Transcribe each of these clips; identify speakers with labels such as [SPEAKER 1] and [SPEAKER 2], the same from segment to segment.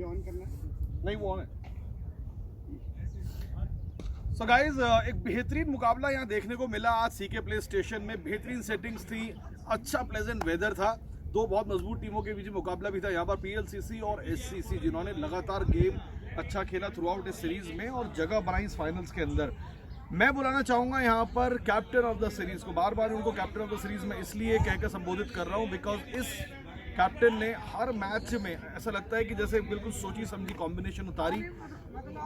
[SPEAKER 1] ये ऑन करना है?
[SPEAKER 2] नहीं वो है। सो गाइज एक बेहतरीन मुकाबला यहाँ देखने को मिला आज सीके प्ले स्टेशन में। बेहतरीन सेटिंग्स थी, अच्छा प्लेजेंट वेदर था, दो बहुत मजबूत टीमों के बीच मुकाबला भी था यहाँ पर। पीएलसीसी और एससीसी जिन्होंने लगातार गेम अच्छा खेला थ्रू आउट इस सीरीज में और जगह बनाई इस फाइनल्स के अंदर। मैं बुलाना चाहूँगा यहाँ पर कैप्टन ऑफ द सीरीज को। बार बार उनको कैप्टन ऑफ द सीरीज में इसलिए कहकर संबोधित कर रहा हूँ बिकॉज इस कैप्टन ने हर मैच में ऐसा लगता है कि जैसे बिल्कुल सोची समझी कॉम्बिनेशन उतारी,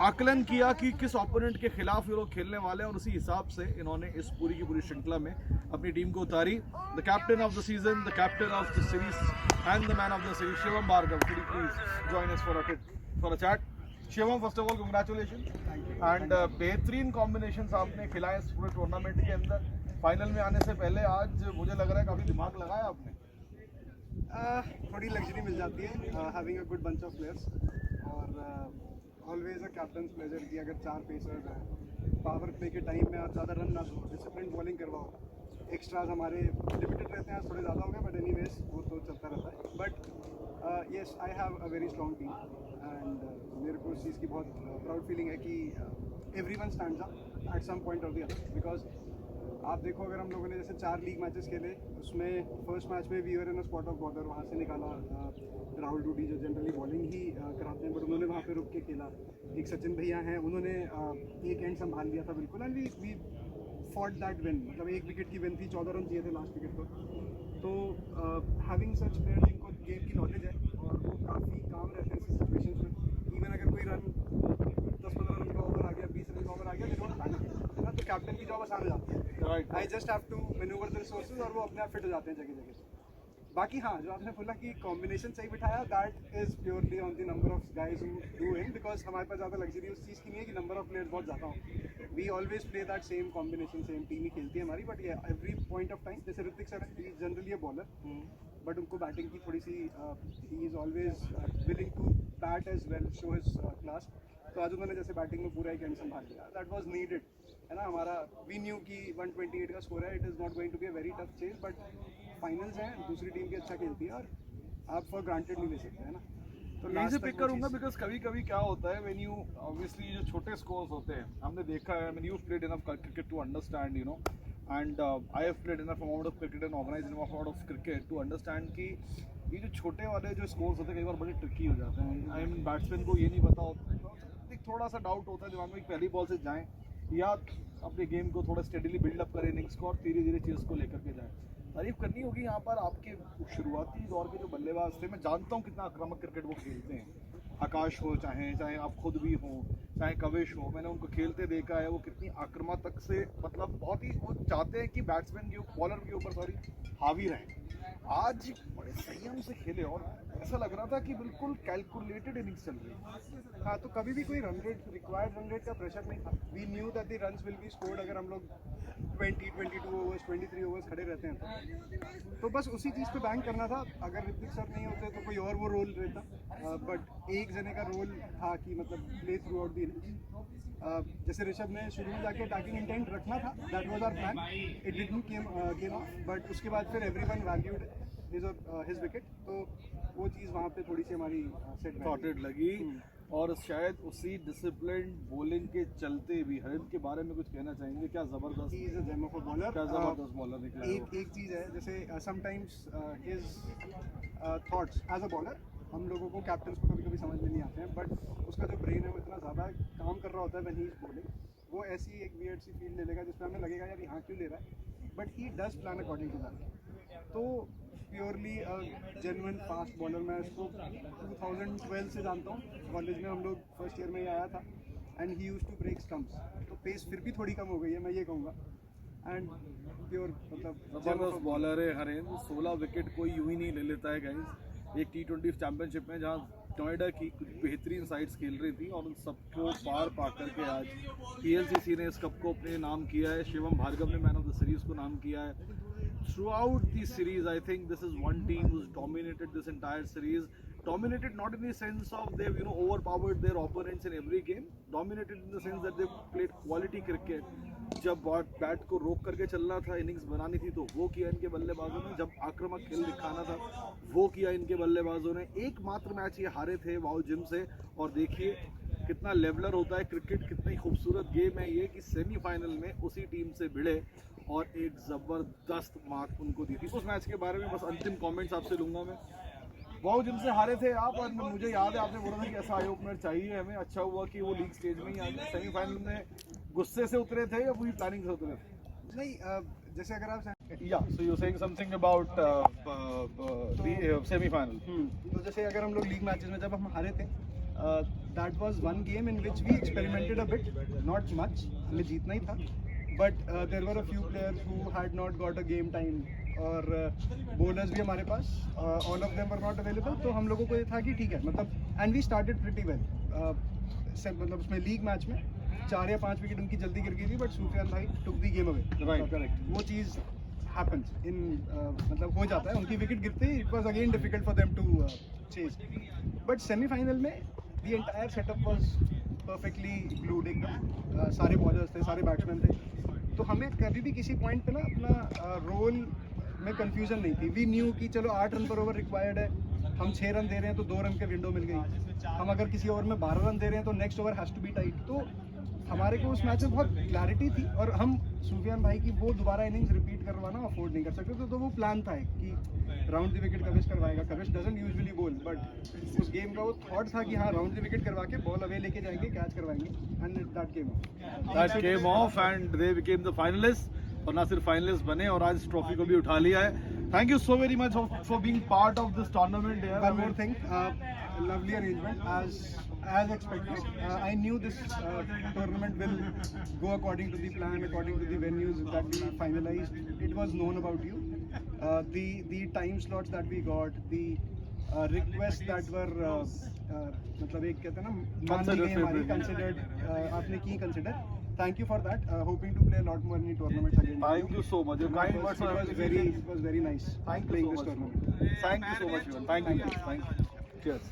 [SPEAKER 2] आकलन किया कि किस ओपोनेंट के खिलाफ ये लोग खेलने वाले हैं और उसी हिसाब से इन्होंने इस पूरी की पूरी श्रृंखला में अपनी टीम को उतारी। The captain of the season, the captain of the series and the man of the series, Shivam Bhargav, could you please join us for a chat? Shivam, first of all congratulation and बेहतरीन कॉम्बिनेशन आपने खिलाए इस पूरे tournament के अंदर। Final में आने से पहले आज मुझे लग रहा है काफी दिमाग लगाया आपने।
[SPEAKER 1] थोड़ी लग्जरी मिल जाती है having a good bunch of players और ऑलवेज अ कैप्टन प्लेजर कि अगर 4 पेसर्स हैं, पावर प्ले के टाइम में आप ज़्यादा रन ना दो, डिसिप्लिन बॉलिंग करवाओ। एक्स्ट्राज हमारे लिमिटेड रहते हैं, आज थोड़े ज़्यादा हो गए बट एनीवेज वो तो चलता रहता है। But yes, I have a very strong team and मेरे को इस चीज़ की बहुत प्राउड फीलिंग है कि everyone stands up at some point of the other. Because आप देखो, अगर हम लोगों ने जैसे 4 लीग मैचेस खेले, उसमें फर्स्ट मैच में we were in a spot of bother, वहाँ से निकाला राहुल डूडी जो जनरली बॉलिंग ही कराते हैं, बट उन्होंने वहाँ पे रुक के खेला। एक सचिन भैया हैं, उन्होंने एक एंड संभाल लिया था बिल्कुल and we fought that win. मतलब 1 विकेट की विन थी, 14 रन चाहिए थे लास्ट विकेट को। तो हैविंग सच प्लेयर्स जिनको गेम की नॉलेज है और वो काफ़ी काम रहते हैं ऐसी सिचुएशन में। इवन अगर कोई रन 10-15 रन का ओवर आ गया, 20 रन का ओवर आ गया, तो डोंट पैनिक, है ना। तो कैप्टन की जॉब आसान हो जाती है। I just have to manoeuvre the resources और वो अपने आप फिट हो जाते हैं जगह जगह से। बाकी हाँ, जो आपने बोला कि कॉम्बिनेशन सही बिठाया, that is purely on the number of guys who do it, because हमारे पास ज़्यादा लग्जरी उस चीज़ की नहीं है कि नंबर ऑफ प्लेयर्स बहुत ज़्यादा हो। We always play that same combination, same team ही खेलती है हमारी। बट ये एवरी पॉइंट ऑफ टाइम, जैसे ऋतिक सर ही जनरली अ बॉलर, बट उनको बैटिंग की थोड़ी सी ही is always willing to bat as well, show his class. तो आज उन्होंने जैसे बैटिंग में पूरा एक एंड संभाल लिया, दैट वाज नीडेड, है ना। हमारा वी न्यू की 128 का स्कोर है, it is not going to be a very tough chase, but finals हैं, दूसरी टीम भी अच्छा खेलती है और आप फॉर ग्रांटेड नहीं ले सकते, है ना। तो
[SPEAKER 2] यहीं से पिक करूंगा बिकॉज कभी कभी क्या होता है व्हेन यू ऑब्वियसली जो छोटे स्कोर्स होते हैं, हमने देखा है, I mean you played enough cricket to understand, you know, and I have played enough amount of cricket and organise enough amount of cricket to understand कि ये जो छोटे वाले जो स्कोर्स होते हैं कई बार बड़े ट्रिकी हो जाते हैं। आई मीन बैट्समैन को ये नहीं पता होता, एक थोड़ा सा डाउट होता है दिमाग में कि पहली बॉल से जाएं या अपने गेम को थोड़ा स्टेडीली बिल्डअप करें इनिंग्स को और धीरे धीरे चीज़ को लेकर के जाएं। तारीफ करनी होगी यहाँ पर आपके शुरुआती दौर के जो बल्लेबाज थे। मैं जानता हूँ कितना आक्रामक क्रिकेट वो खेलते हैं, आकाश हो चाहे आप खुद भी हो, चाहे कविश हो, मैंने उनको खेलते देखा है। वो कितनी आक्रामक से, मतलब बहुत ही वो चाहते हैं कि बैट्समैन के बॉलर के ऊपर हावी रहें। आज बड़े संयम से खेले और ऐसा लग रहा था कि बिल्कुल कैलकुलेटेड इनिंग्स चल रही है।
[SPEAKER 1] हाँ, तो कभी भी कोई run rate, required run rate का प्रेशर नहीं था। We knew that the runs will be scored अगर हम लोग 22 ओवर्स, 23 ओवर्स खड़े रहते हैं तो बस उसी चीज़ पे बैंक करना था। अगर ऋतिक सर नहीं होते तो कोई और वो रोल रहता, बट एक जने का रोल था कि मतलब play through out the innings. जैसे ऋषभ ने शुरू में जाके अटैकिंग इंटेंट रखना था, that was our plan, it didn't came off, but उसके बाद फिर एवरीवन वैल्यूड हिज विकेट, तो वो चीज़ वहाँ पे थोड़ी सी हमारी सेट
[SPEAKER 2] सॉर्टेड लगी। और शायद उसी डिसिप्लिन बॉलिंग के चलते भी हरिंद के बारे में कुछ कहना चाहेंगे? क्या जबरदस्त,
[SPEAKER 1] he is a gem of a bowler,
[SPEAKER 2] क्या जबरदस्त बॉलर निकला है।
[SPEAKER 1] एक चीज़ है, जैसे sometimes his thoughts as a bowler हम लोगों को, कैप्टन्स को कभी कभी समझ में नहीं आते हैं, बट उसका जो ब्रेन है वो इतना ज़्यादा काम कर रहा होता है व्हेन ही इज बॉलिंग। वो ऐसी एक वियर्ड सी फील ले लेगा जिसमें हमें लगेगा यार यहाँ क्यों ले रहा है, but he does plan according to that. तो प्योरली जेन्युइन फास्ट बॉलर, मैं इसको 2012 से जानता हूँ। कॉलेज में हम लोग फर्स्ट ईयर में ही आया था and he used to break stumps, तो पेस फिर भी थोड़ी कम हो गई है, मैं ये कहूँगा। एंड प्योर मतलब
[SPEAKER 2] जबरदस्त बॉलर है हरिंद। 16 विकेट कोई यूं ही नहीं ले लेता है गाइस। एक T20 चैंपियनशिप में जहाँ नोएडा की कुछ बेहतरीन साइड्स खेल रही थी और उन सबको पार पा करके आज पीएलसीसी ने इस कप को अपने नाम किया है। शिवम भार्गव ने मैन ऑफ द सीरीज को नाम किया है। Throughout the series, I think this is one team who's dominated this entire series. Dominated not in the sense of they've overpowered their opponents in every game. Dominated in the sense that they've played quality cricket. जब bat को रोक करके चलना था, innings बनानी थी, तो वो किया इनके बल्लेबाजों ने। जब आक्रामक खेल दिखाना था, वो किया इनके बल्लेबाजों ने। एकमात्र मैच ये हारे थे वाओ जिम से। और देखिए कितना लेवलर होता है क्रिकेट, कितनी खूबसूरत गेम है ये कि सेमीफाइनल में उसी टीम से भिड़े और एक ज़बरदस्त मात उनको दी थी। उस मैच के बारे में बस अंतिम कमेंट्स आपसे लूँगा मैं। वाओ जिनसे हारे थे आप, और मुझे याद है आपने बोला था कि ऐसा आई ओपनर चाहिए हमें। अच्छा हुआ कि वो लीग स्टेज में ही आ गए। सेमीफाइनल में गुस्से से उतरे थे या पूरी प्लानिंग से उतरे थे?
[SPEAKER 1] नहीं, जैसे अगर आप
[SPEAKER 2] या so you saying something about the semifinal.
[SPEAKER 1] तो जैसे अगर हम लोग लीग मैचेस में जब हम हारे थे, that was one game in which we experimented a bit, not much, हमें जीतना ही था, but there were a few players who had not got a game time, और बॉलर्स भी हमारे पास, all of them were not available. तो हम लोगों को ये था कि ठीक है, मतलब and we started pretty well. मतलब उसमें लीग मैच में 4 या 5 विकेट उनकी जल्दी गिर गई थी, बट सूफियान भाई टुक दी गेम अवे।
[SPEAKER 2] Right, correct.
[SPEAKER 1] वो चीज़ happens in मतलब हो जाता है, उनकी विकेट गिरते ही it was again difficult for them to chase. But semifinal में the entire setup was perfectly glued एकदम। सारे बॉलर्स थे, सारे बैट्समैन थे, तो हमें कभी भी किसी पॉइंट पे ना अपना रोल में कंफ्यूजन नहीं थी। वी न्यू कि चलो 8 रन पर ओवर रिक्वायर्ड है, हम 6 रन दे रहे हैं तो 2 रन के विंडो मिल गई। हम अगर किसी ओवर में 12 रन दे रहे हैं तो next over has to be tight. तो हमारे को उस मैच में बहुत क्लैरिटी थी, और हम सूफियान भाई की वो दोबारा इनिंग्स रिपीट करवाना अफोर्ड नहीं कर सकते थे। तो वो प्लान था कि राउंड द विकेट कविश करवाएगा। कविश डजंट यूजुअली बोल, बट उस गेम का वो थॉट था कि हाँ, राउंड द विकेट करवा के बॉल अवे लेके जाएंगे, कैच करवाएंगे, and that came
[SPEAKER 2] of and they became the finalist. और ना सिर्फ फाइनलिस्ट बने और आज ट्रॉफी को भी उठा लिया है। Thank you so very much for being part of this tournament.
[SPEAKER 1] One more thing, lovely arrangement as expected. I knew this tournament will go according to the plan, according to the venues that we finalized. It was known about you. The time slots that we got, the requests that were मतलब एक कहते हैं ना, मान ली गई हमारी, considered, आपने की consider. Thank you for that. Hoping to play a lot more in the tournaments again.
[SPEAKER 2] Thank you so much. Your kind words
[SPEAKER 1] it was very nice.
[SPEAKER 2] Thank you
[SPEAKER 1] playing
[SPEAKER 2] so
[SPEAKER 1] this
[SPEAKER 2] much.
[SPEAKER 1] tournament.
[SPEAKER 2] Thank you so much, Evan. Thank you. Thank you. Cheers.